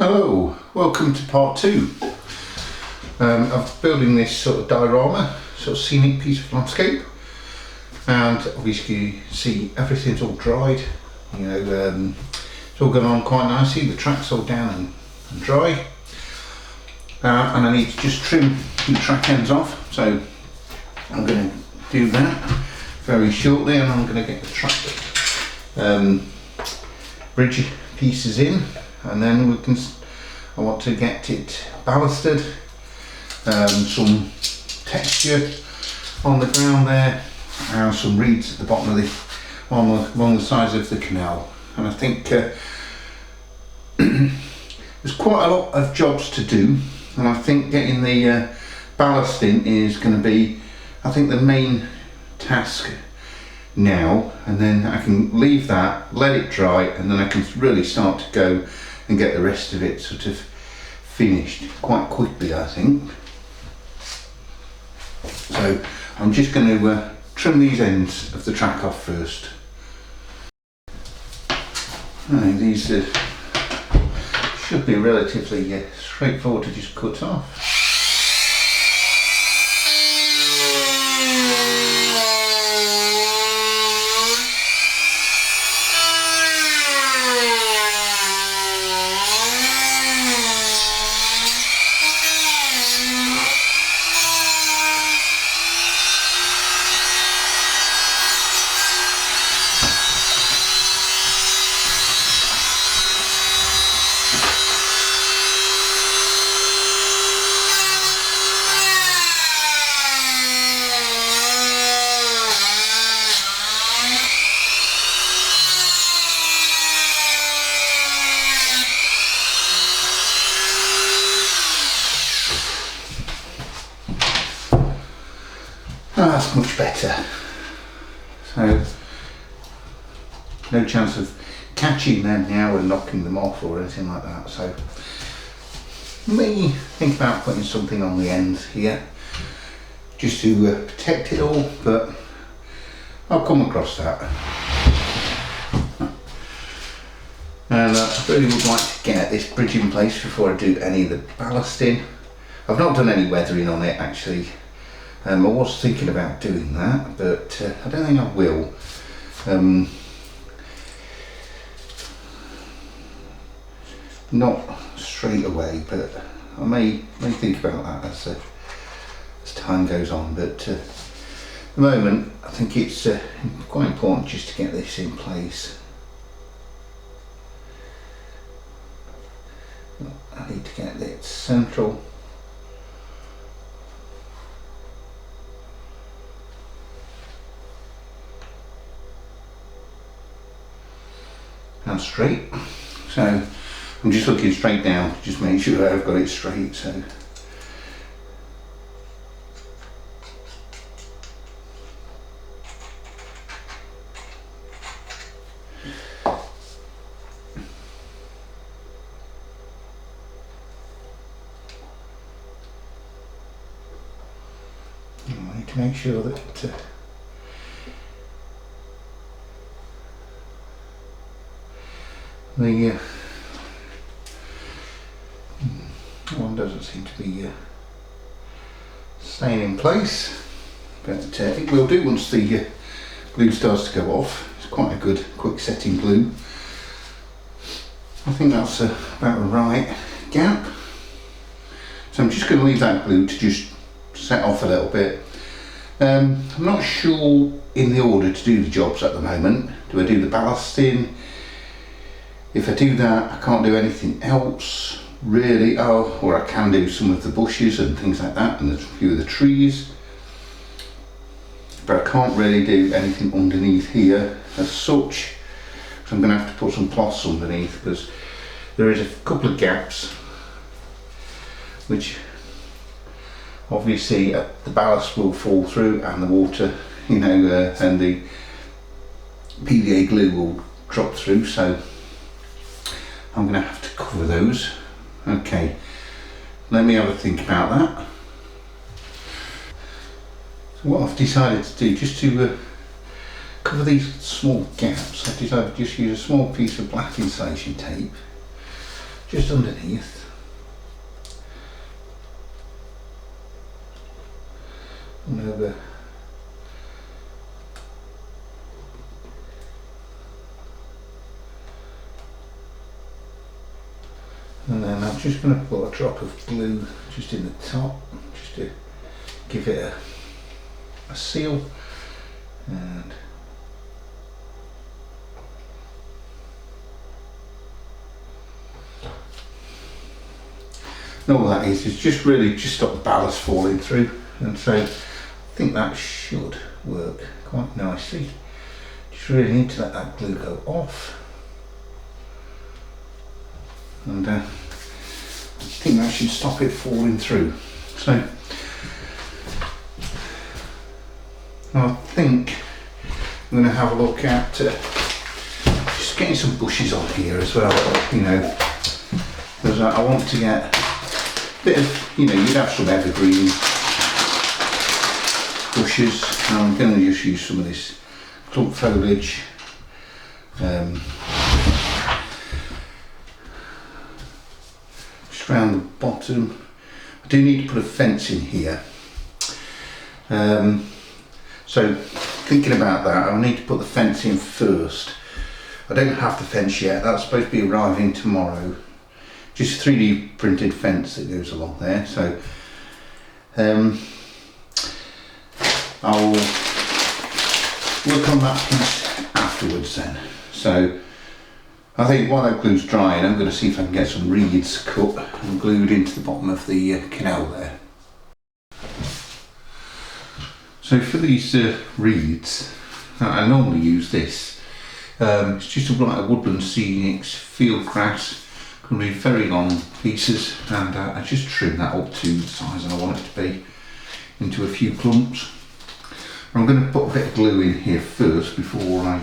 Hello, welcome to part two of building this sort of diorama, sort of scenic piece of landscape. And obviously you see everything's all dried, you know, it's all going on quite nicely, the track's all down and dry. And I need to just trim the track ends off, so I'm going to do that very shortly, and I'm going to get the track bridge pieces in, and then I want to get it ballasted, some texture on the ground there, and some reeds at the bottom of along the sides of the canal. And I think there's quite a lot of jobs to do, and I think getting the ballast in is going to be, I think, the main task now, and then I can leave that, let it dry, and then I can really start to go and get the rest of it sort of finished quite quickly, I think. So I'm just going to trim these ends of the track off first. These should be relatively straightforward to just cut off. That's much better. So no chance of catching them now and knocking them off or anything like that. So maybe think about putting something on the end here just to protect it all, but I'll come across that. And I really would like to get this bridge in place before I do any of the ballasting. I've not done any weathering on it actually. I was thinking about doing that, but I don't think I will. Not straight away, but I may think about that as time goes on. But at the moment, I think it's quite important just to get this in place. I need to get it central. And straight, so I'm just looking straight down to just make sure I've got it straight. So I need to make sure that the one doesn't seem to be staying in place, but it will do once the glue starts to go off. It's quite a good quick setting glue. I think that's about the right gap, so I'm just going to leave that glue to just set off a little bit. I'm not sure in the order to do the jobs at the moment. Do I do the ballasting? If I do that, I can't do anything else really. Or I can do some of the bushes and things like that, and there's a few of the trees, but I can't really do anything underneath here as such. So I'm going to have to put some cloths underneath, because there is a couple of gaps which obviously the ballast will fall through, and the water, you know, and the PVA glue will drop through. So I'm going to have to cover those. Okay, let me have a think about that. So what I've decided to do, just to cover these small gaps, I've decided to just use a small piece of black insulation tape just underneath. And over. And then I'm just going to put a drop of glue just in the top, just to give it a seal. And all that is just really just stop the ballast falling through, and so I think that should work quite nicely. Just really need to let that glue go off, and I think that should stop it falling through. So I think I'm going to have a look at just getting some bushes on here as well, you know, because I want to get a bit of, you know, you'd have some evergreen bushes. I'm going to just use some of this clump foliage. Just around the bottom. I do need to put a fence in here. So thinking about that, I'll need to put the fence in first. I don't have the fence yet, that's supposed to be arriving tomorrow. Just 3D printed fence that goes along there, so I'll work on that piece afterwards then. So I think while that glue's drying, I'm going to see if I can get some reeds cut and glued into the bottom of the canal there. So for these reeds, I normally use this. It's just like a woodland scenics field grass. Going to be very long pieces, and I just trim that up to the size I want it to be into a few clumps. I'm going to put a bit of glue in here first before I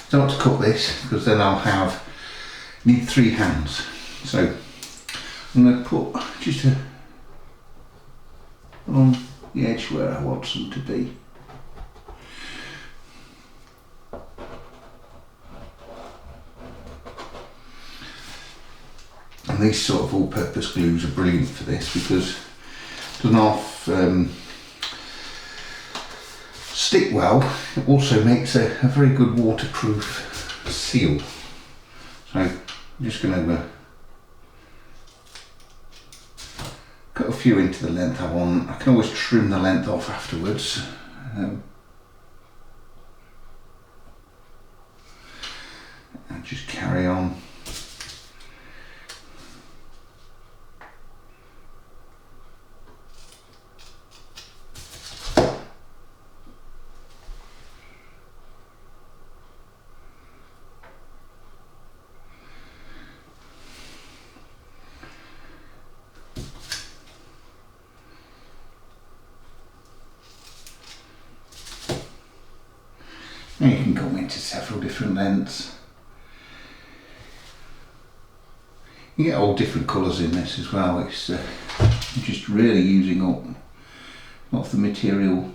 start to cut this, because then I'll need 3 hands. So I'm going to put just on the edge where I want them to be. And these sort of all-purpose glues are brilliant for this, because it doesn't half stick well. It also makes a very good waterproof seal. So I'm just going to cut a few into the length I want. I can always trim the length off afterwards. And just carry on. And you can go into several different lengths. You get all different colours in this as well. It's just really using up a lot of the material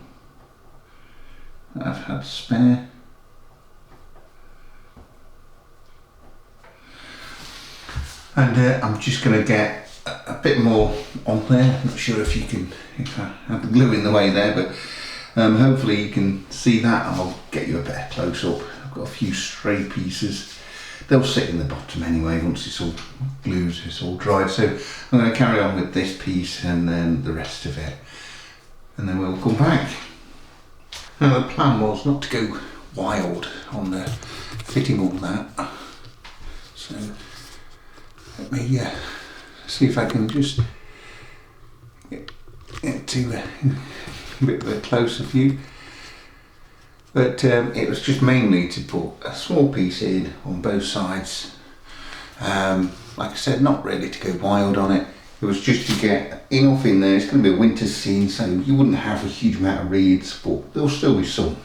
that I've had spare. And I'm just going to get a bit more on there. Not sure if you can, if I have the glue in the way there, but hopefully you can see that, and I'll get you a better close up. I've got a few stray pieces. They'll sit in the bottom anyway once it's all glued, it's all dried. So I'm going to carry on with this piece and then the rest of it, and then we'll come back. Now the plan was not to go wild on the fitting all that. So let me see if I can just get to a bit of a closer view. But it was just mainly to put a small piece in on both sides. Like I said, not ready to go wild on it. It was just to get enough in there. It's going to be a winter scene, so you wouldn't have a huge amount of reeds, but there'll still be some.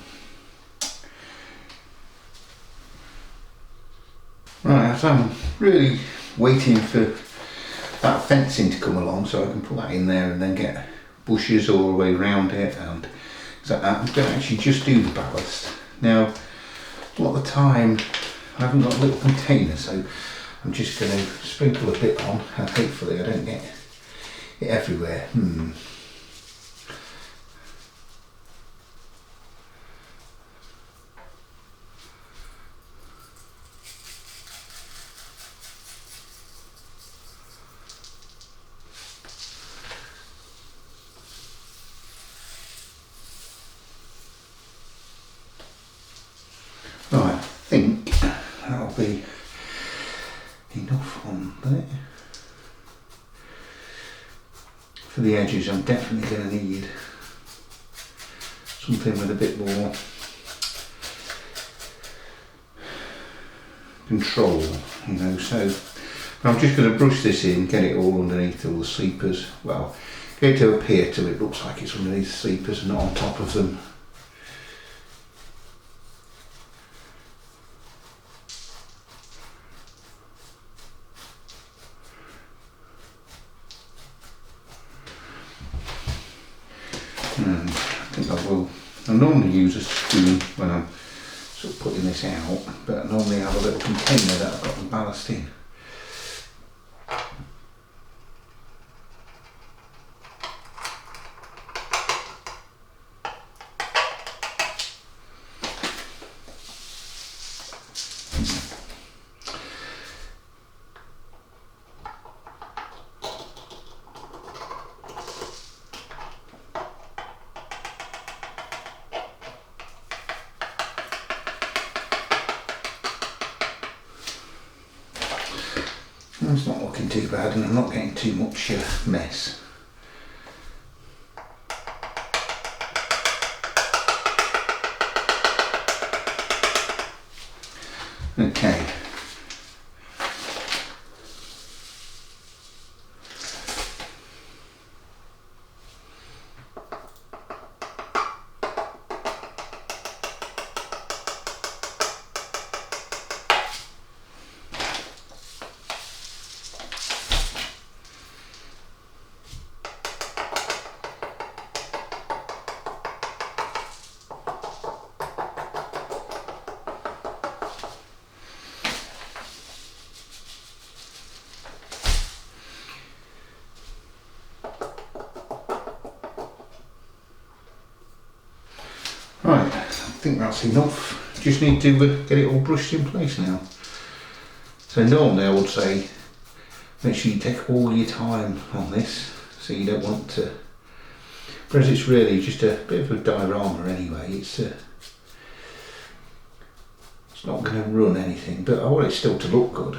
Right, so I'm really waiting for that fencing to come along so I can put that in there and then get bushes all the way around it. And so I'm going to actually just do the ballast. Now, a lot of the time I haven't got a little container, so I'm just going to sprinkle a bit on and hopefully I don't get it everywhere. Right, I think that'll be enough on there. For the edges I'm definitely going to need something with a bit more control, you know, so I'm just going to brush this in, get it all underneath all the sleepers, well, get it to appear till it looks like it's underneath the sleepers and not on top of them. And I think I normally use a spoon when I'm sort of putting this out, but I normally have a little container that I've got the ballast in. It's not looking too bad and I'm not getting too much mess. Okay. Right, I think that's enough. Just need to get it all brushed in place now. So normally I would say make sure you take all your time on this, so you don't want to, whereas it's really just a bit of a diorama anyway, it's not going to run anything, but I want it still to look good.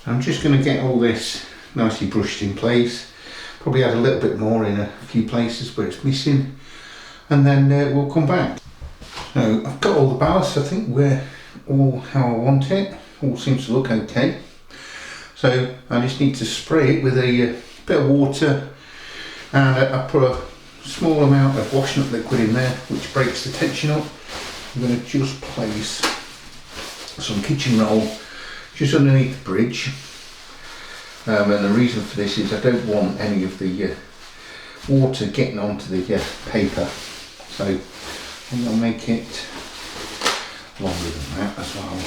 I'm just going to get all this nicely brushed in place, probably add a little bit more in a few places where it's missing, and then we'll come back. So I've got all the ballast, I think we're all how I want it, all seems to look okay. So I just need to spray it with a bit of water, and I put a small amount of washing up liquid in there which breaks the tension up. I'm going to just place some kitchen roll just underneath the bridge, and the reason for this is I don't want any of the water getting onto the paper, so I think I'll make it longer than that as well.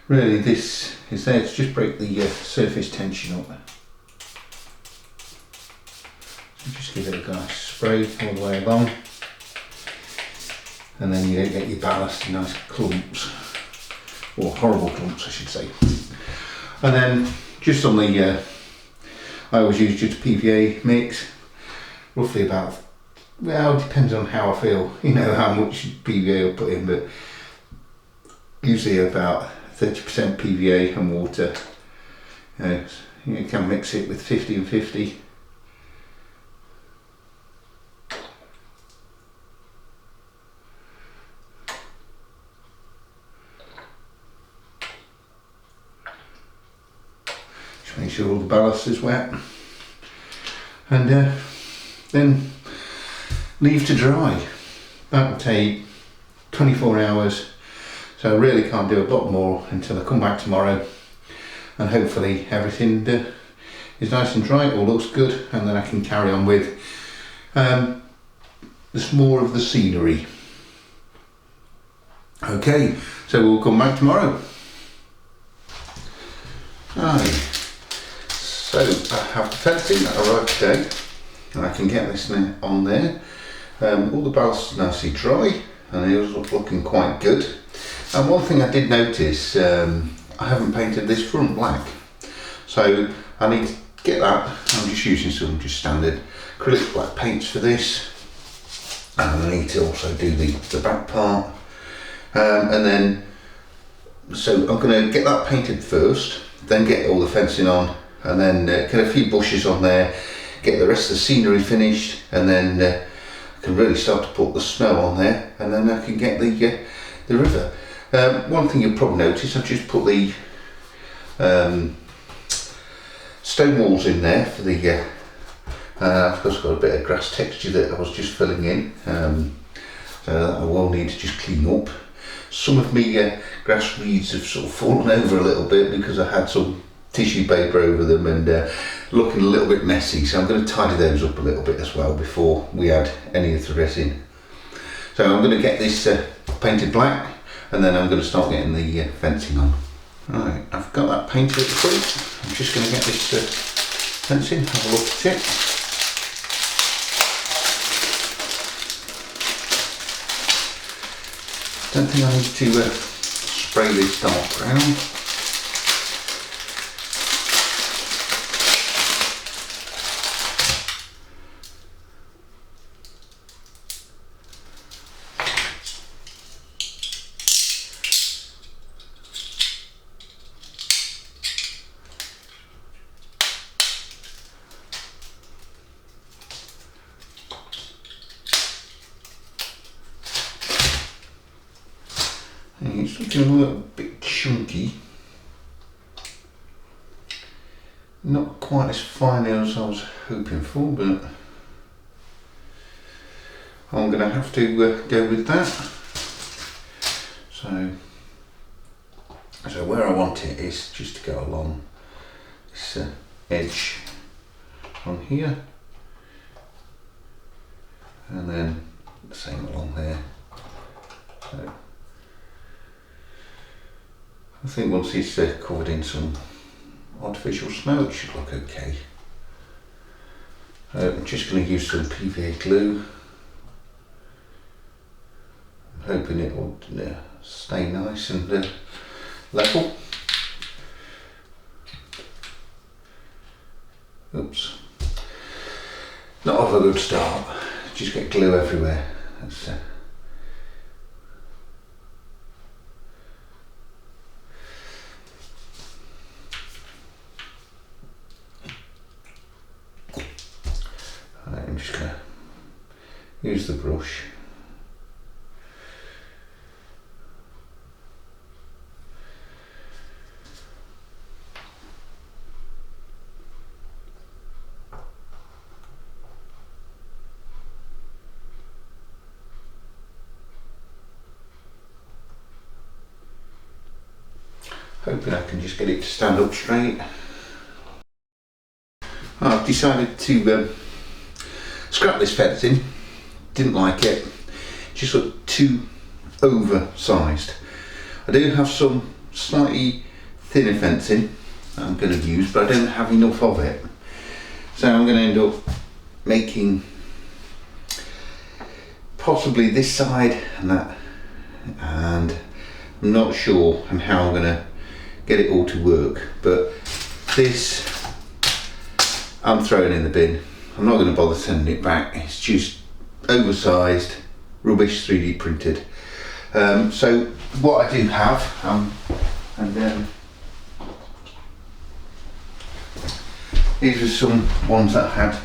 Really this is there to just break the surface tension up. So just give it a nice spray all the way along, and then you don't get your ballast in nice clumps, or horrible clumps I should say. And then just on the, I always use just a PVA mix, roughly about, well, it depends on how I feel, you know, how much PVA I'll put in, but usually about 30% PVA and water. You can mix it with 50 and 50. make sure all the ballast is wet, and then leave to dry. That will take 24 hours, so I really can't do a lot more until I come back tomorrow, and hopefully everything is nice and dry, all looks good, and then I can carry on with there's more of the scenery. Okay, so we'll come back tomorrow. Right, so I have the fencing that arrived today, and I can get this on there. All the ballast is nicely dry, and it was looking quite good. And one thing I did notice, I haven't painted this front black, so I need to get that. I'm just using some just standard acrylic black paints for this, and I need to also do the back part, and then so I'm going to get that painted first, then get all the fencing on, and then get a few bushes on there, get the rest of the scenery finished, and then I can really start to put the snow on there, and then I can get the river. One thing you'll probably notice, I've just put the stone walls in there for the of course got a bit of grass texture that I was just filling in, so that I will need to just clean up. Some of my grass weeds have sort of fallen over a little bit because I had some tissue paper over them and looking a little bit messy, so I'm going to tidy those up a little bit as well before we add any of the resin. So I'm going to get this painted black, and then I'm going to start getting the fencing on. Right, I've got that painted at the front. I'm just going to get this fencing, have a look at it. Don't think I need to spray this dark brown. It's looking a little bit chunky, not quite as fine as I was hoping for, but I'm going to have to go with that. So where I want it is just to go along this edge on here, and then the same along there. So I think once it's covered in some artificial snow, it should look okay. I'm just going to use some PVA glue. I'm hoping it will stay nice and level. Oops. Not off a good start. Just get glue everywhere. That's, I'm just going to use the brush. Hoping I can just get it to stand up straight. I've decided to scrap this fencing. Didn't like it, just looked too oversized. I do have some slightly thinner fencing that I'm going to use, but I don't have enough of it, so I'm going to end up making possibly this side and that, and I'm not sure on how I'm going to get it all to work, but this I'm throwing in the bin. I'm not going to bother sending it back. It's just oversized, rubbish 3D printed. So what I do have, these are some ones that I had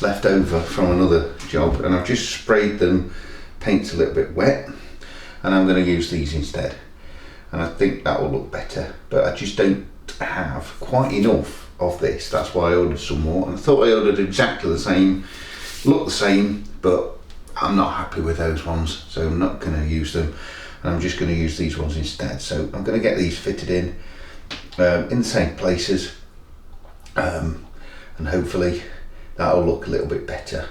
left over from another job, and I've just sprayed them, paint's a little bit wet, and I'm going to use these instead. And I think that will look better, but I just don't have quite enough of this. That's why I ordered some more, and I thought I ordered exactly the same, look the same, but I'm not happy with those ones, so I'm not going to use them, and I'm just going to use these ones instead. So I'm going to get these fitted in the same places, and hopefully that'll look a little bit better.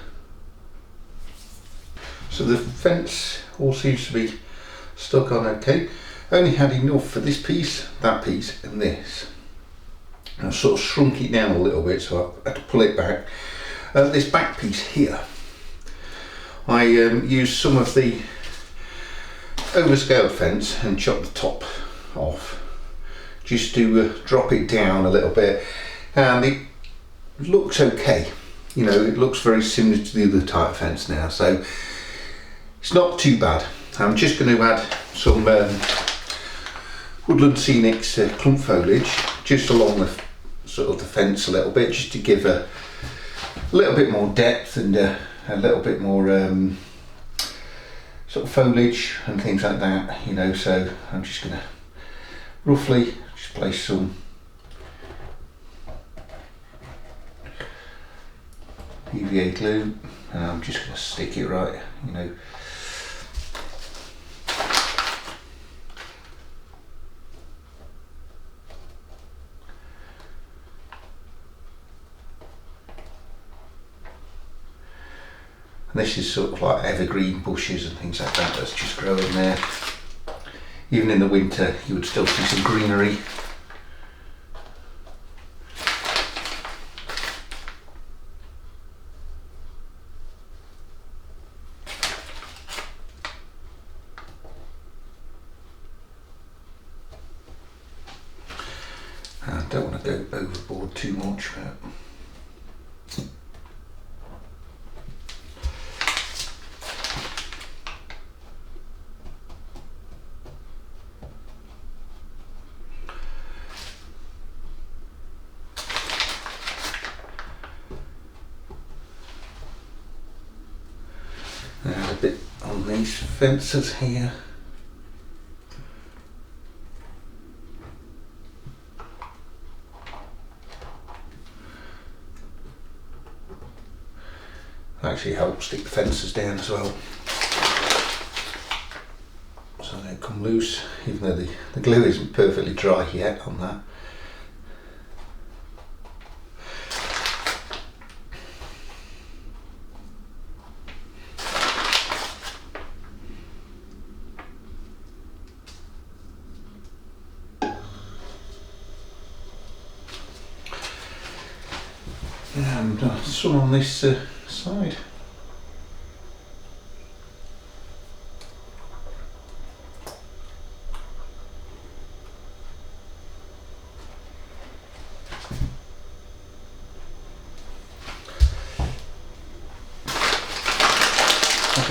So the fence all seems to be stuck on okay. I only had enough for this piece, that piece and this. And I've sort of shrunk it down a little bit, so I had to pull it back. This back piece here, I used some of the overscaled fence and chopped the top off just to drop it down a little bit, and it looks okay. You know, it looks very similar to the other type of fence now, so it's not too bad. I'm just going to add some woodland scenics clump foliage just along the sort of the fence a little bit, just to give a little bit more depth and a little bit more sort of foliage and things like that, you know. So I'm just going to roughly just place some PVA glue, and I'm just going to stick it right, you know. And this is sort of like evergreen bushes and things like that that's just growing there. Even in the winter you would still see some greenery. I don't want to go overboard too much, but a bit on these fences here. Actually helps stick the fences down as well, so they don't come loose, even though the glue isn't perfectly dry yet on that. And some on this side.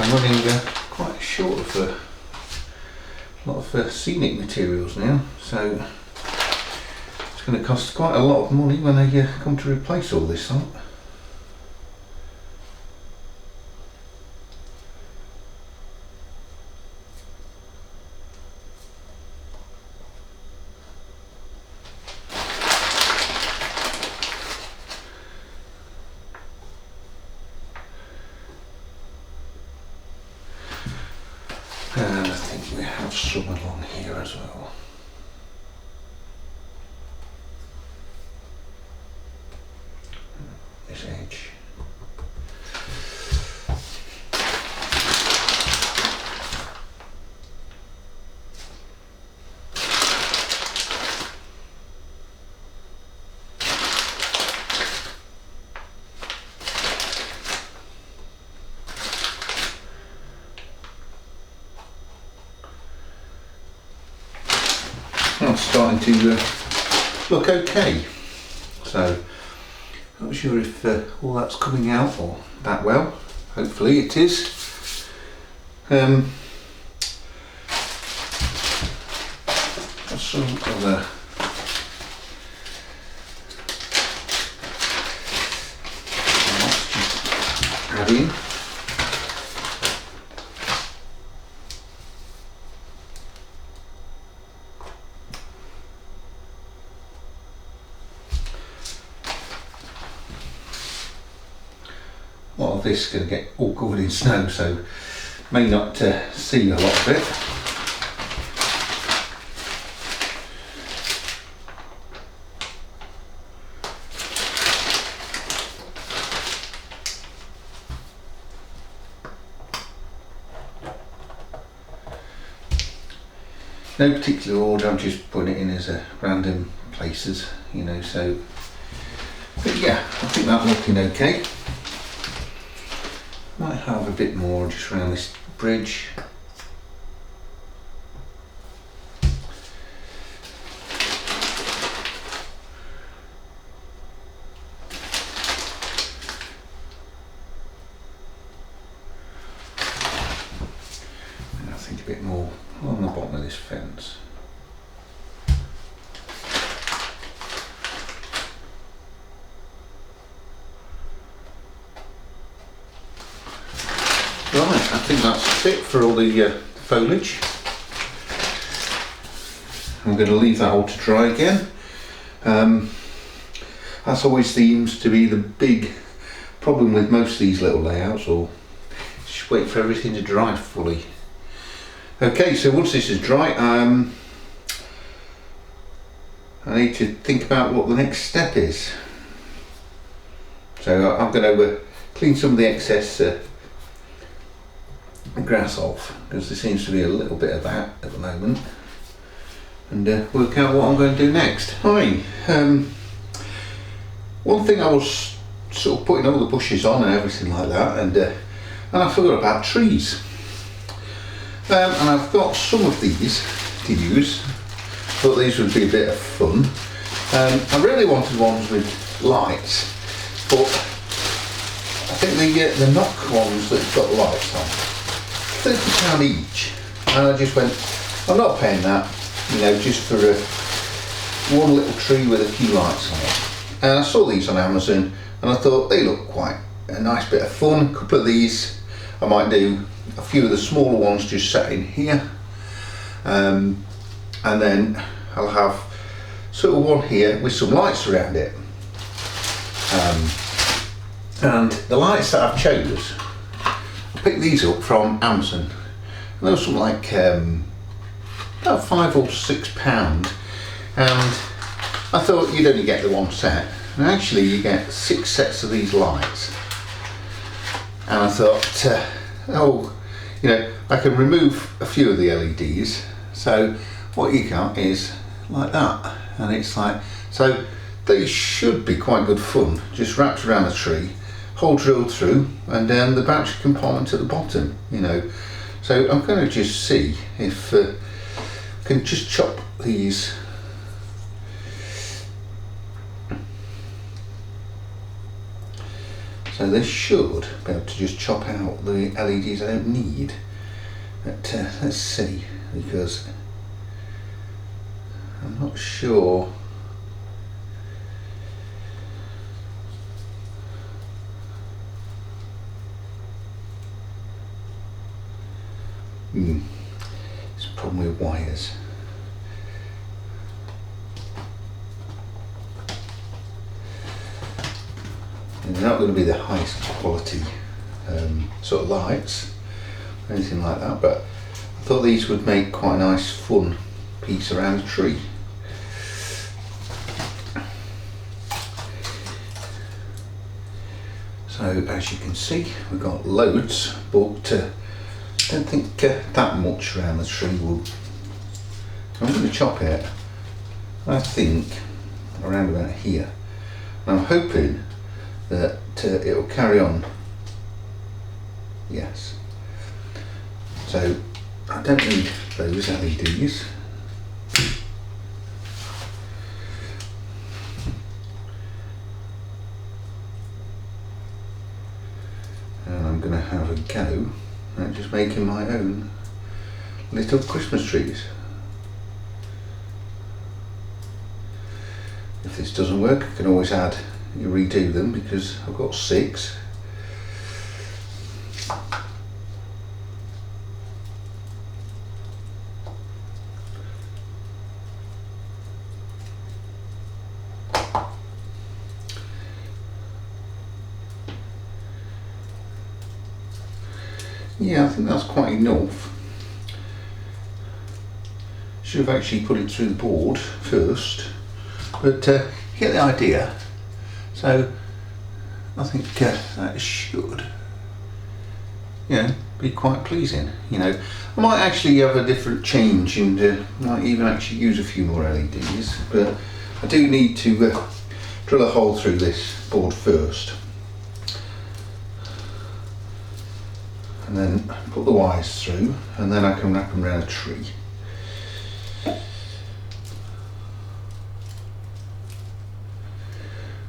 I'm running quite short of a lot of scenic materials now, so it's going to cost quite a lot of money when I come to replace all this lot. And I think we have some along here as well. This edge. That's starting to look okay, so not sure if all that's coming out or that well. Hopefully it is. Some other add in. of this is going to get all covered in snow, so may not see a lot of it. No particular order, I'm just putting it in as a random places, you know, so, but yeah, I think that's looking okay. Might have a bit more just around this bridge. And I think a bit more along the bottom of this fence. Right, I think that's it for all the foliage. I'm going to leave that all to dry again. That's always seems to be the big problem with most of these little layouts, or just wait for everything to dry fully. Okay, so once this is dry, I need to think about what the next step is. So I'm going to clean some of the excess grass off, because there seems to be a little bit of that at the moment, and work out what I'm going to do next. Hi, one thing I was sort of putting all the bushes on and everything like that, and I forgot about trees. And I've got some of these to use. Thought these would be a bit of fun. I really wanted ones with lights, but I think the knock ones that got lights on, £30 each, and I just went, I'm not paying that, you know, just for one little tree with a few lights on it. And I saw these on Amazon, and I thought they look quite a nice bit of fun. A couple of these, I might do a few of the smaller ones just sat in here, and then I'll have sort of one here with some lights around it. And the lights that I've chose, I picked these up from Amazon, and they were something like about £5 or £6, and I thought you'd only get the one set, and actually you get 6 sets of these lights. And I thought, oh, you know, I can remove a few of the LEDs, so what you got is like that, and it's like, so they should be quite good fun, just wrapped around a tree, hole drilled through, and then the battery compartment at the bottom, you know. So I'm going to just see if I can just chop these. So this should be able to just chop out the LEDs I don't need. But let's see, because I'm not sure. It's a problem with wires. And they're not going to be the highest quality sort of lights or anything like that, but I thought these would make quite a nice fun piece around the tree. So as you can see, we've got loads, but I don't think that much around the tree will. So I'm going to chop it, I think, around about here. And I'm hoping that it will carry on. Yes. So I don't need those LEDs. And I'm going to have a go at just making my own little Christmas trees. If this doesn't work, I can always redo them, because I've got 6. Yeah, I think that's quite enough. Should have actually put it through the board first, but you get the idea. So I think that should, be quite pleasing. I might actually have a different change and might even actually use a few more LEDs, but I do need to drill a hole through this board first, and then put the wires through, and then I can wrap them around a tree.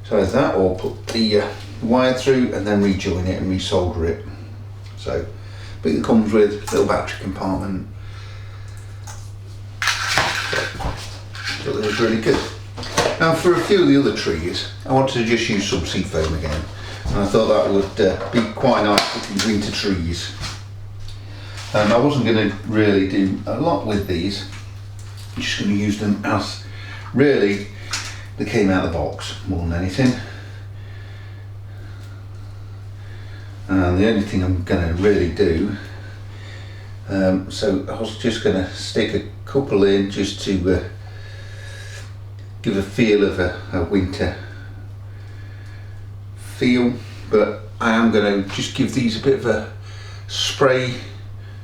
So either that, or put the wire through and then rejoin it and resolder it. So, but it comes with a little battery compartment. So that was really good. Now for a few of the other trees, I wanted to just use some seed foam again, and I thought that would be quite nice for these winter trees. I wasn't going to really do a lot with these. I'm just going to use them as really they came out of the box more than anything. And the only thing I'm going to really do, so I was just going to stick a couple in just to give a feel of a winter feel, but I am going to just give these a bit of a spray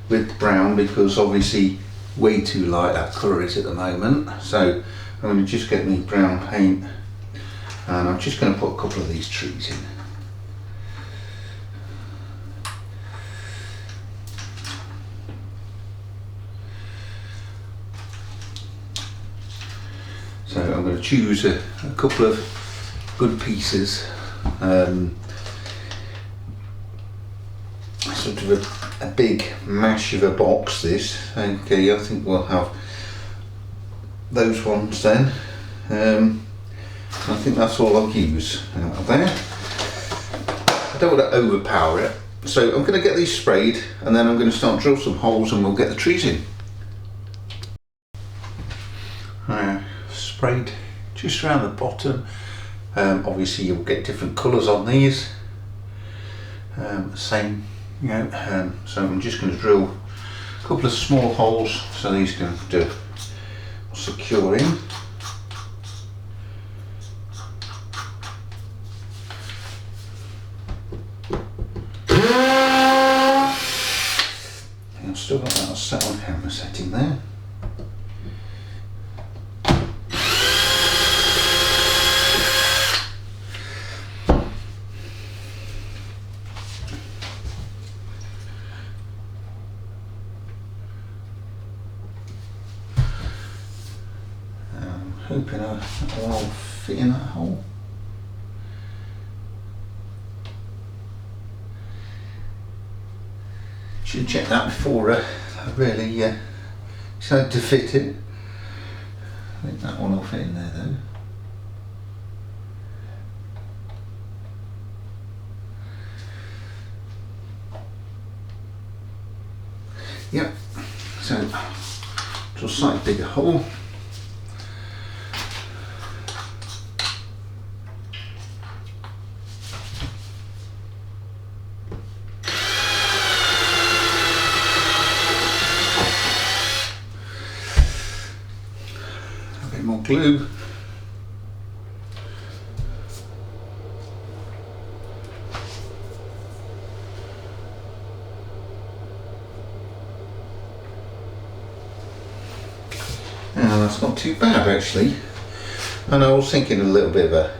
with brown, because obviously way too light that colour is at the moment. So I'm going to just get me brown paint, and I'm just going to put a couple of these trees in. So I'm going to choose a couple of good pieces, sort of a big mash of a box this. Okay, I think we'll have those ones then. I think that's all I'll use out of there. I don't want to overpower it, so I'm going to get these sprayed, and then I'm going to start drill some holes and we'll get the trees in. Sprayed just around the bottom. Obviously you'll get different colours on these. Same, so I'm just going to drill a couple of small holes so these can do securing. And I've still got that set on camera setting there. Hoping I'll fit in that hole. Should check that before I really decided to fit it. I think that one will fit in there though. Yep, so just a slightly bigger hole. A bit more glue. That's not too bad actually, and I was thinking a little bit of a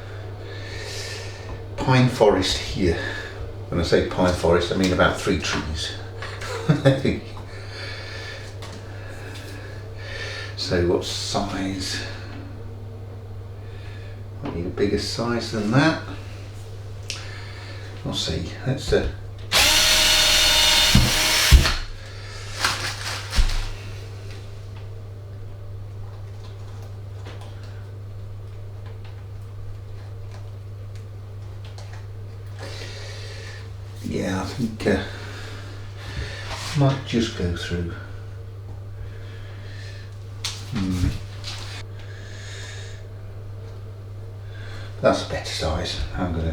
pine forest here. When I say pine forest, I mean about 3 trees. So what size? I need a bigger size than that. We'll see. Let's yeah, I think might just go through. That's a better size. I'm gonna.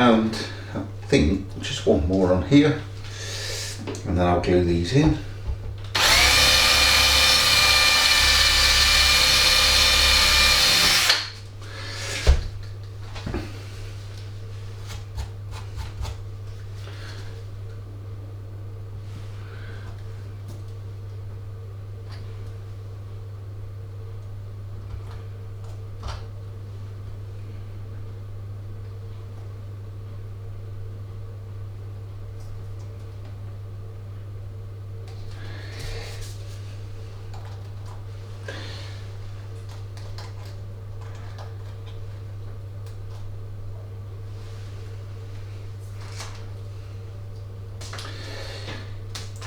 and I think just one more on here, and then I'll glue these in.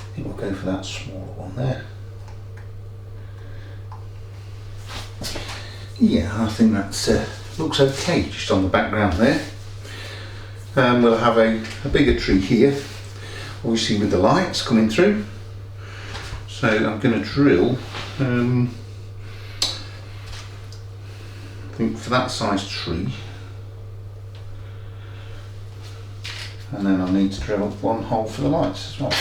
I think we'll go for that smaller one there. Yeah, I think that looks okay just on the background there. We'll have a bigger tree here, obviously with the lights coming through. So I'm going to drill, I think for that size tree, and then I need to drill one hole for the lights as well.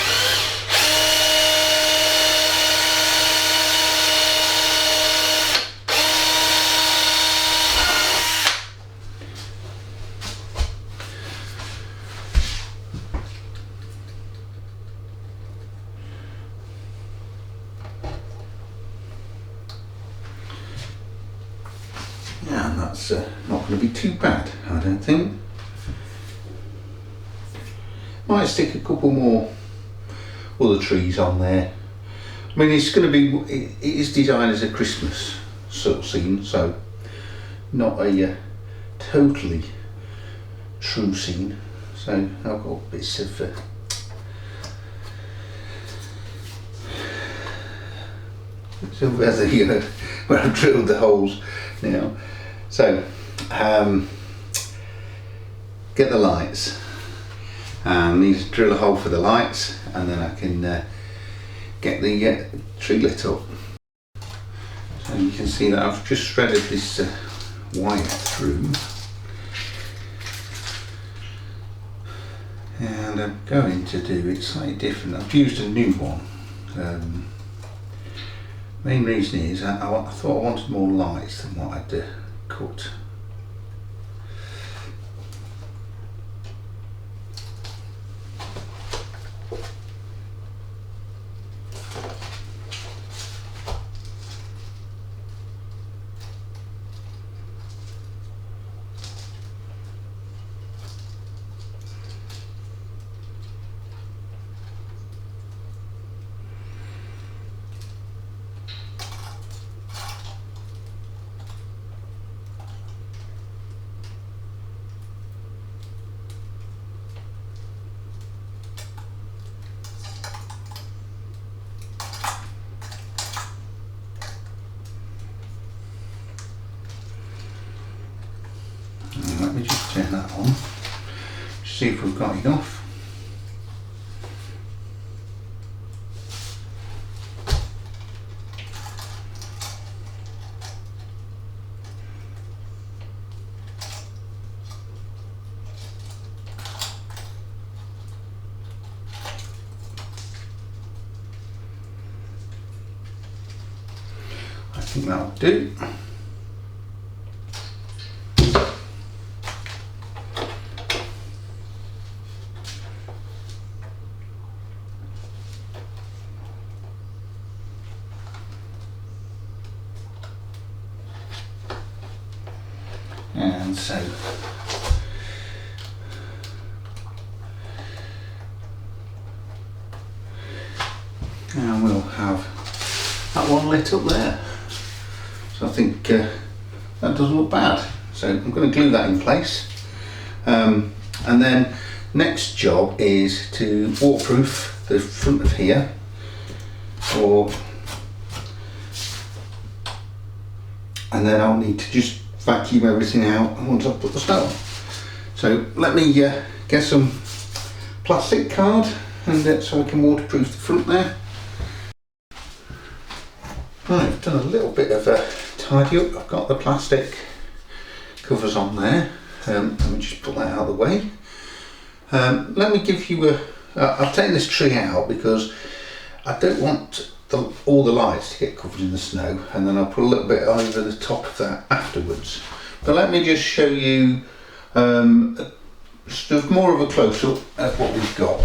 And that's not going to be too bad, I don't think. Might stick a couple more other trees on there. I mean, it's going to be, it is designed as a Christmas sort of scene, so not a totally true scene. So I've got bits of where I've drilled the holes now. So get the lights, and need to drill a hole for the lights, and then I can get the tree lit up. So you can see that I've just threaded this wire through, and I'm going to do it slightly different. I've used a new one. Main reason is I thought I wanted more lights than what I'd cut. Let me just turn that on, see if we've got enough. I think that'll do. And so and we'll have that one lit up there. So I think that doesn't look bad. So I'm going to glue that in place, and then next job is to waterproof the front of here, and then I'll need to just vacuum everything out once I've put the snow on. So let me get some plastic card, and so I can waterproof the front there. Right, I've done a little bit of a tidy up. I've got the plastic covers on there. Let me just pull that out of the way. Let me give you I've taken this tree out because I don't want all the lights to get covered in the snow, and then I'll put a little bit over the top of that afterwards. But let me just show you stuff more of a close-up at what we've got.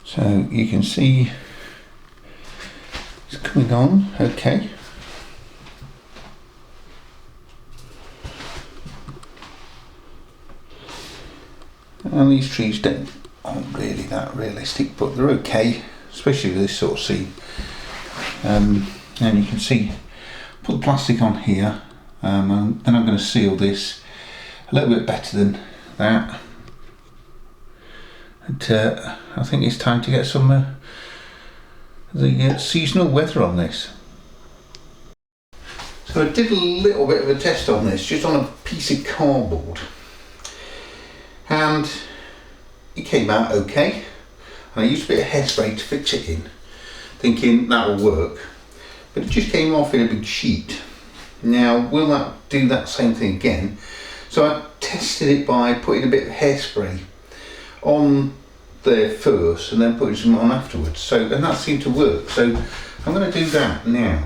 So you can see it's coming on okay. And these trees aren't really that realistic, but they're okay, especially with this sort of scene. And you can see, put the plastic on here, and then I'm going to seal this a little bit better than that. And I think it's time to get some the seasonal weather on this. So I did a little bit of a test on this, just on a piece of cardboard. And it came out okay, and I used a bit of hairspray to fix it in, thinking that will work, but it just came off in a big sheet. Now, will that do that same thing again? So I tested it by putting a bit of hairspray on there first and then putting some on afterwards, and that seemed to work. So I'm going to do that now.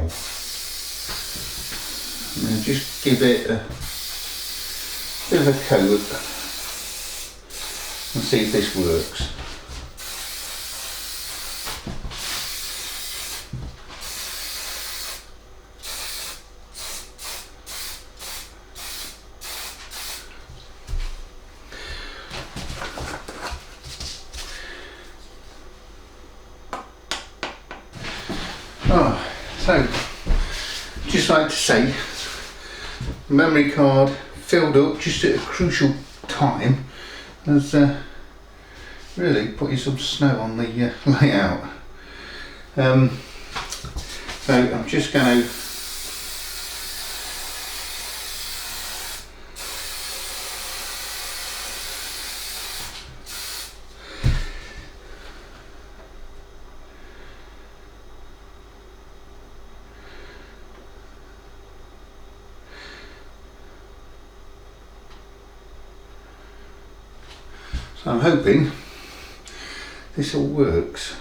And just give it a bit of a coat and see if this works. So just like to say, memory card filled up just at a crucial time. Has really putting some snow on the layout. So I'm just going to I'm hoping this all works.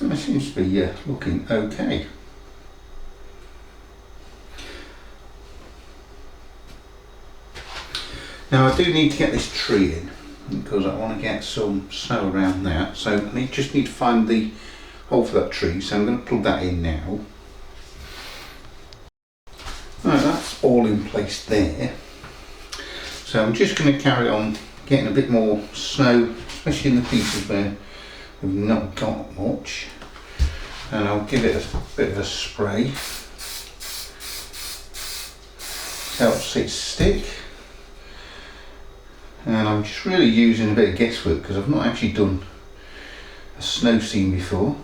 It seems to be looking okay. Now I do need to get this tree in because I want to get some snow around that, so I just need to find the hole for that tree, so I'm going to plug that in now. Right, that's all in place there. So I'm just going to carry on getting a bit more snow, especially in the pieces where we've not got much, and I'll give it a bit of a spray. Helps it stick, and I'm just really using a bit of guesswork because I've not actually done a snow scene before.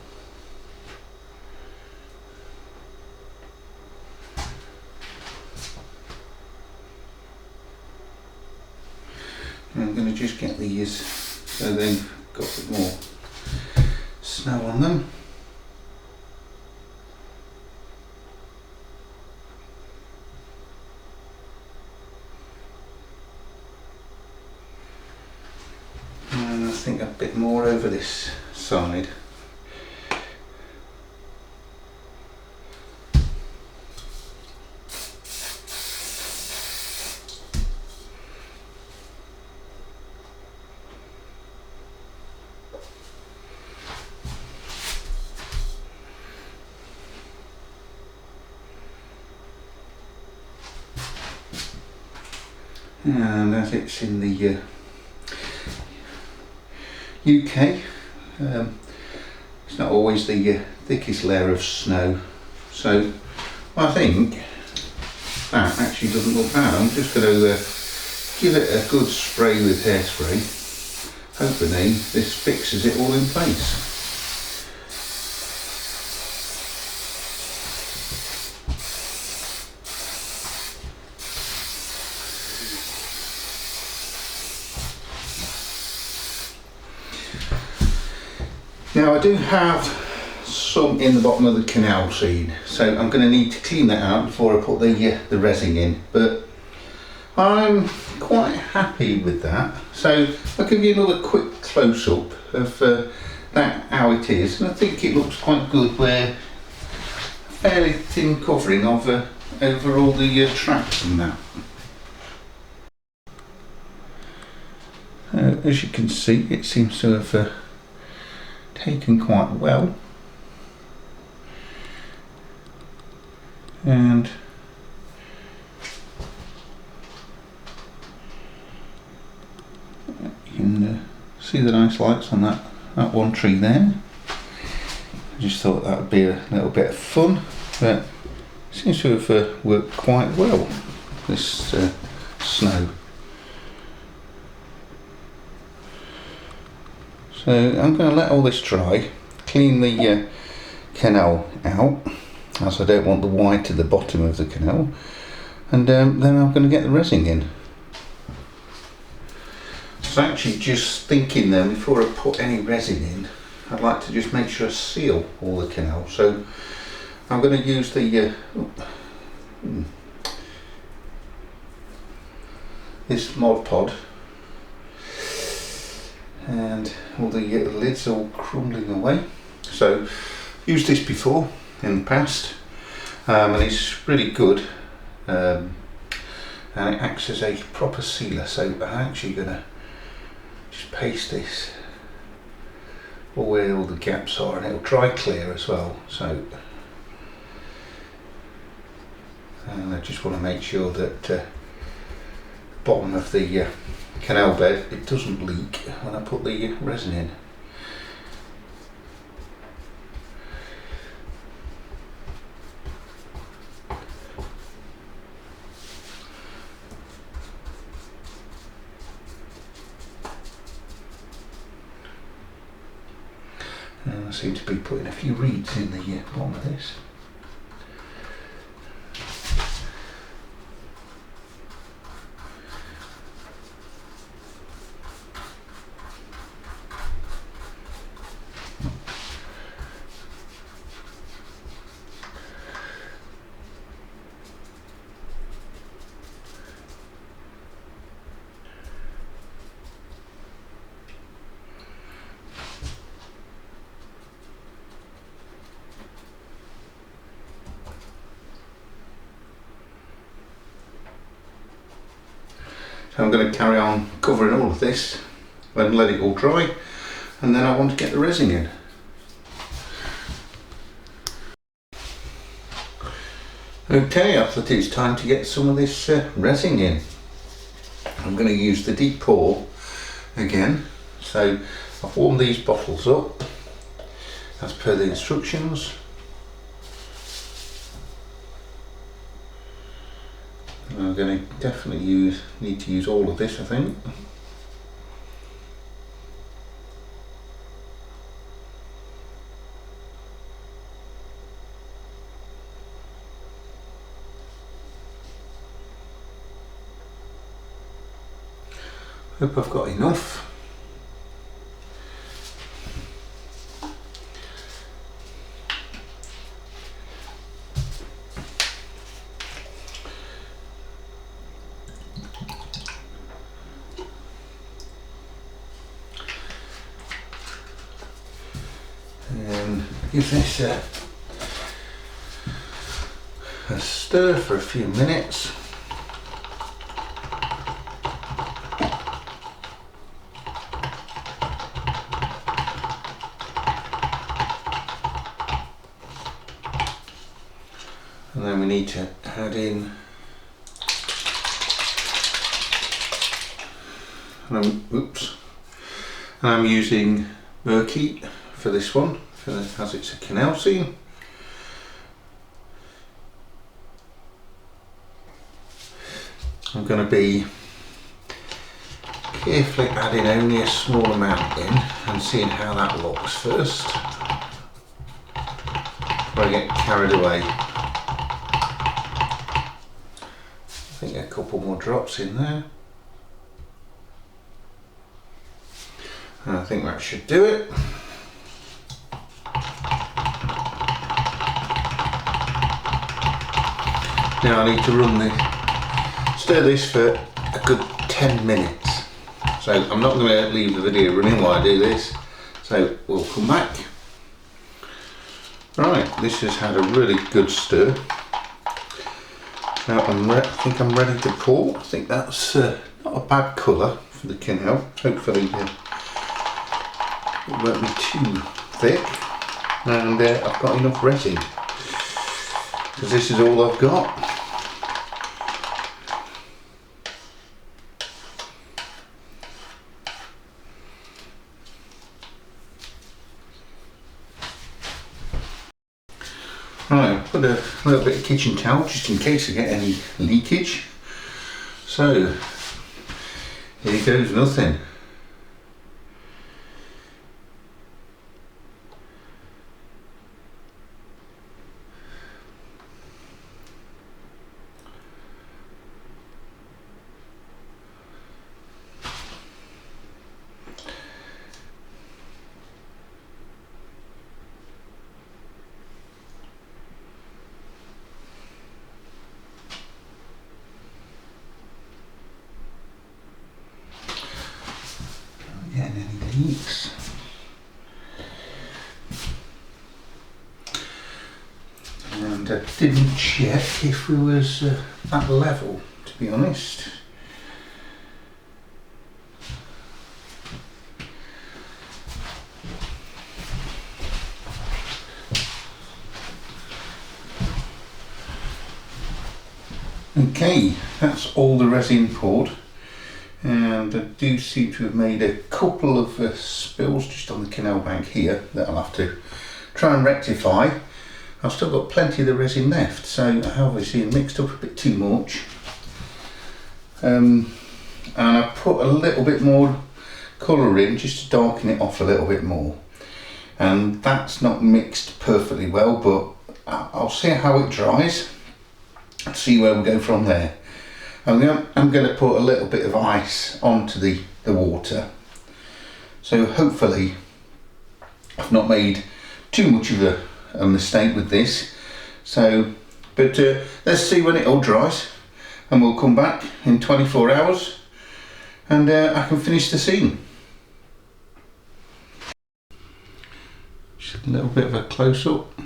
And I'm going to just get these so they've got a bit more snow on them. And I think a bit more over this side. And as it's in the UK. It's not always the thickest layer of snow, so I think that actually doesn't look bad. I'm just going to give it a good spray with hairspray. Hopefully this fixes it all in place. Now I do have some in the bottom of the canal seed, so I'm going to need to clean that out before I put the resin in, but I'm quite happy with that. So I'll give you another quick close-up of that, how it is, and I think it looks quite good where a fairly thin covering of over all the tracks and that. As you can see, it seems to have taken quite well, and you can see the nice lights on that one tree there. I just thought that would be a little bit of fun, but it seems to have worked quite well, this snow. So I'm going to let all this dry, clean the canal out, as I don't want the white at the bottom of the canal, and then I'm going to get the resin in. So actually just thinking then, before I put any resin in, I'd like to just make sure I seal all the canal. So I'm going to use the this Mod Podge, and all the lids all crumbling away. So used this before in the past, and it's really good, and it acts as a proper sealer. So I'm actually going to just paste this where all the gaps are, and it'll dry clear as well. So and I just want to make sure that the bottom of the canal bed, it doesn't leak when I put the resin in. And I seem to be putting a few reeds in the bottom of this. So I'm going to carry on covering all of this and let it all dry, and then I want to get the resin in. Okay, I thought it's time to get some of this resin in. I'm going to use the deep pour again. So I've warmed these bottles up as per the instructions. I'm going to definitely need to use all of this, I think. Hope I've got enough. And give this a stir for a few minutes. And then we need to add in And I'm using Murky for this one, as it's a canal scene. I'm going to be carefully adding only a small amount in and seeing how that looks first before I get carried away. I think a couple more drops in there. And I think that should do it. Now I need to stir this for a good 10 minutes. So I'm not going to leave the video running while I do this. So we'll come back. Right, this has had a really good stir. Now I think I'm ready to pour. I think that's not a bad colour for the canal. Hopefully it won't be too thick. And I've got enough resin, because this is all I've got. Right, put a little bit of kitchen towel just in case I get any leakage. So, here goes nothing. Leaks. And I didn't check if we was at level, to be honest. Okay, that's all the resin poured. And I do seem to have made a couple of spills just on the canal bank here that I'll have to try and rectify. I've still got plenty of the resin left, so I obviously mixed up a bit too much. And I put a little bit more colour in just to darken it off a little bit more. And that's not mixed perfectly well, but I'll see how it dries and see where we go from there. I'm going to put a little bit of ice onto the water, so hopefully I've not made too much of a mistake with this. So, but let's see when it all dries, and we'll come back in 24 hours and I can finish the scene. Just a little bit of a close-up.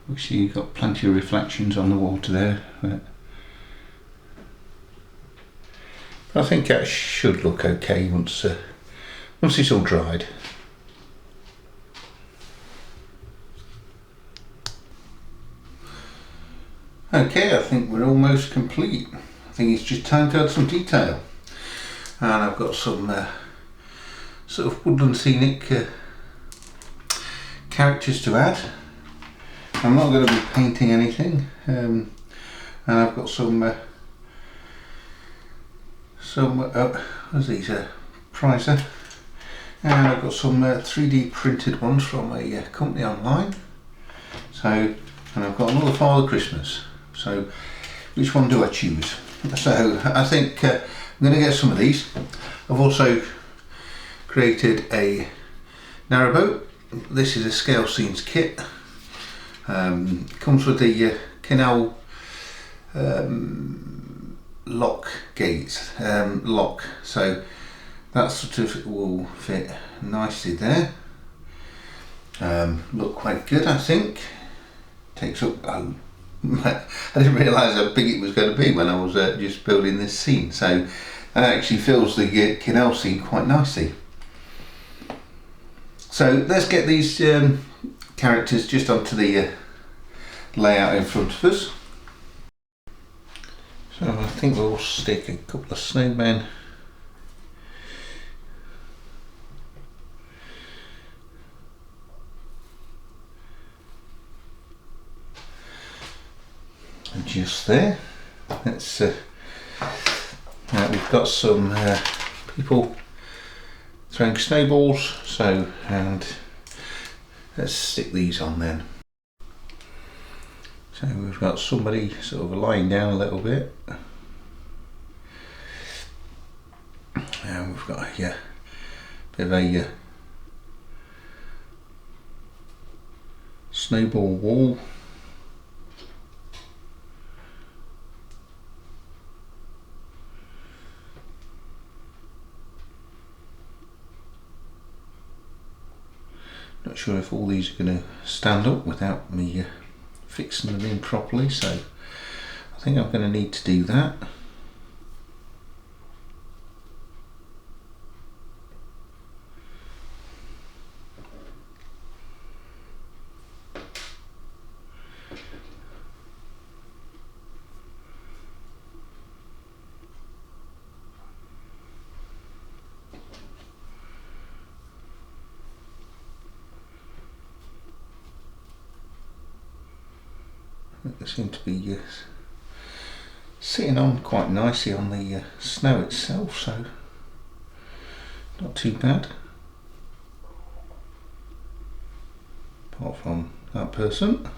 Obviously you've got plenty of reflections on the water there, but I think that should look okay once it's all dried. Okay, I think we're almost complete. I think it's just time to add some detail. And I've got some sort of woodland scenic characters to add. I'm not going to be painting anything. And I've got some what's these, Pricer, and I've got some 3D printed ones from a company online. So, and I've got another Father Christmas. So, which one do I choose? So, I think I'm going to get some of these. I've also created a narrowboat. This is a scale scenes kit. Comes with the canal lock gates, lock, so that sort of will fit nicely there. Look quite good, I think. Takes up, I didn't realise how big it was going to be when I was just building this scene, so that actually fills the canal scene quite nicely. So let's get these characters just onto the layout in front of us. So I think we'll stick a couple of snowmen just there. Let's we've got some people throwing snowballs, so, and let's stick these on then. So we've got somebody sort of lying down a little bit, and we've got a bit of a snowball wall. Not sure if all these are going to stand up without me fixing them in properly, so I think I'm going to need to do that. They seem to be sitting on quite nicely on the snow itself, so not too bad. Apart from that person.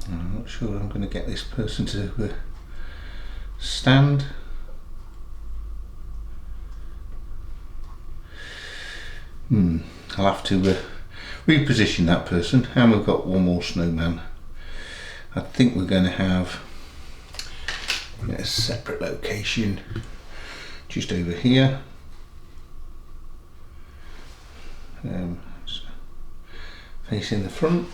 I'm not sure I'm going to get this person to stand. I'll have to reposition that person, and we've got one more snowman. I think we're going to have a separate location just over here. Facing the front.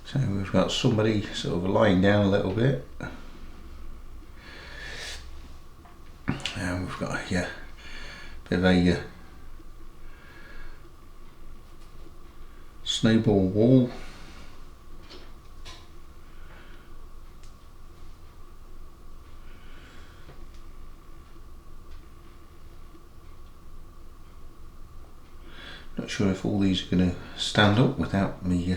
So we've got somebody sort of lying down a little bit, and we've got a bit of a snowball wall. Not sure if all these are going to stand up without me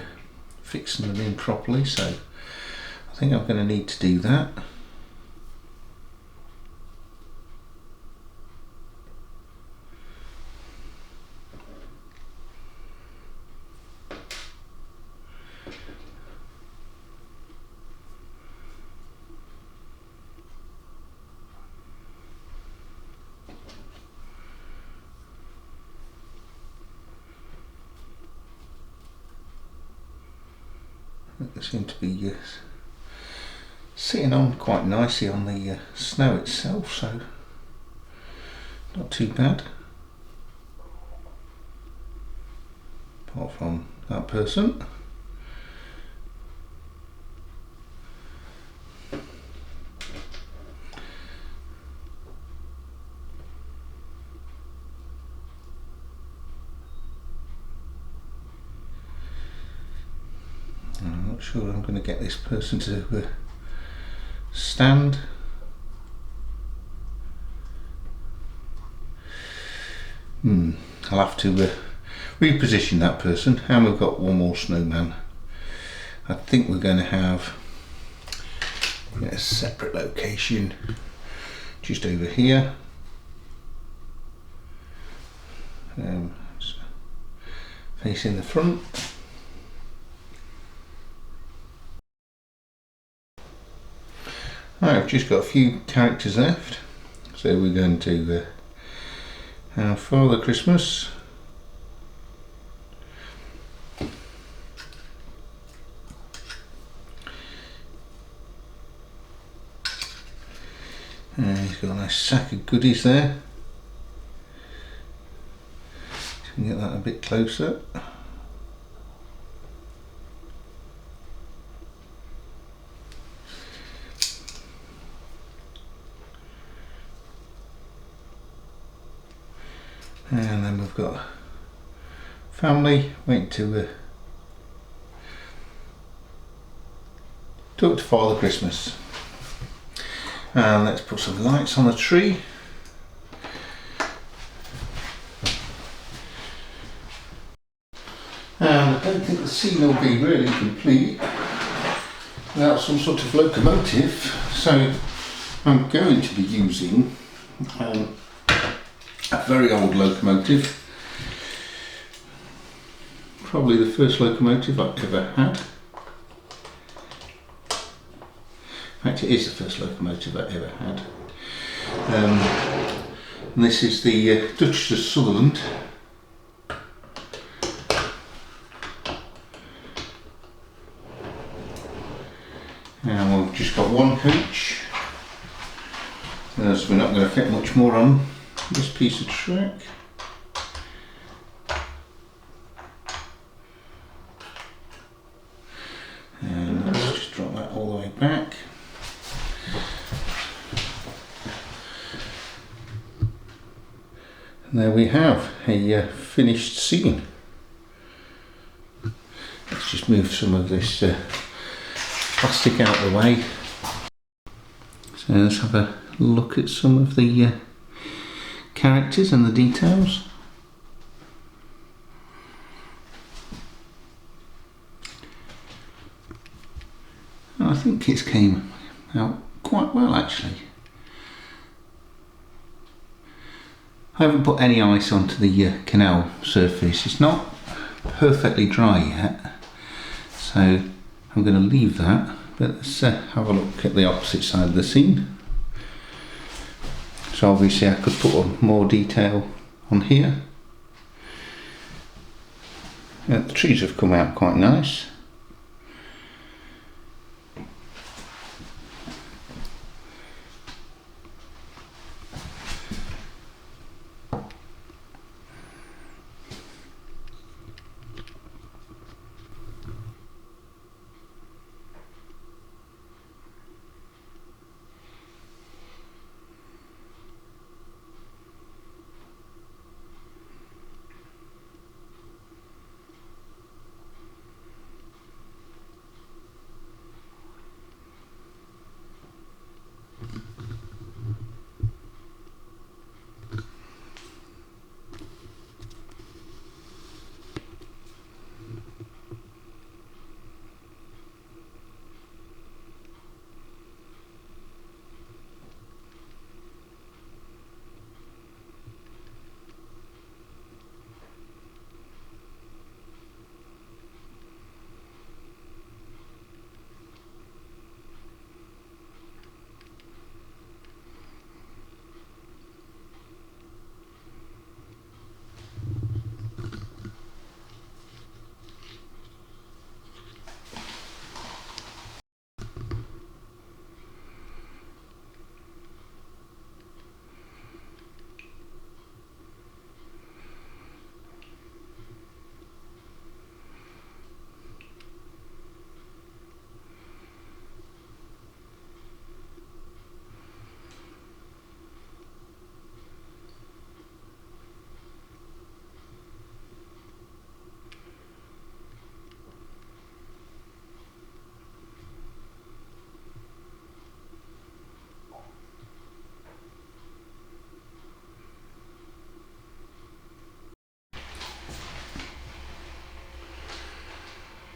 fixing them in properly, so I think I'm going to need to do that. They seem to be sitting on quite nicely on the snow itself, so not too bad. Apart from that person. I'm not sure I'm going to get this person to stand. I'll have to reposition that person, and we've got one more snowman. I think we're going to have a separate location just over here. Facing the front. Right, I've just got a few characters left, so we're going to have Father Christmas, and he's got a nice sack of goodies there. Just can get that a bit closer. And then we've got family, went to talk to Father Christmas. And let's put some lights on the tree. And I don't think the scene will be really complete without some sort of locomotive, so I'm going to be using a very old locomotive, probably the first locomotive I've ever had. In fact, it is the first locomotive I ever had. And this is the Dutch to Sutherland. Now we've just got one coach, so we're not going to fit much more on this piece of track. And let's just drop that all the way back. And there we have a finished scene. Let's just move some of this plastic out of the way. So let's have a look at some of the characters and the details. I think it's came out quite well actually. I haven't put any ice onto the canal surface. It's not perfectly dry yet, so I'm going to leave that. But let's have a look at the opposite side of the scene. So obviously I could put more detail on here. The trees have come out quite nice.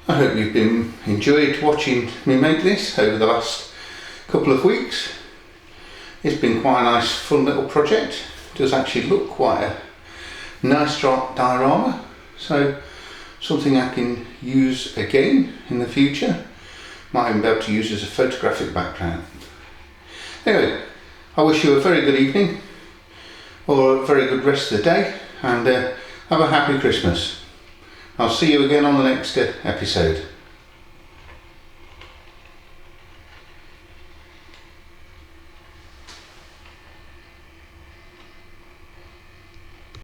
I hope you've enjoyed watching me make this over the last couple of weeks. It's been quite a nice fun little project. It does actually look quite a nice diorama, so something I can use again in the future. Might even be able to use as a photographic background. Anyway, I wish you a very good evening or a very good rest of the day, and have a happy Christmas. I'll see you again on the next episode.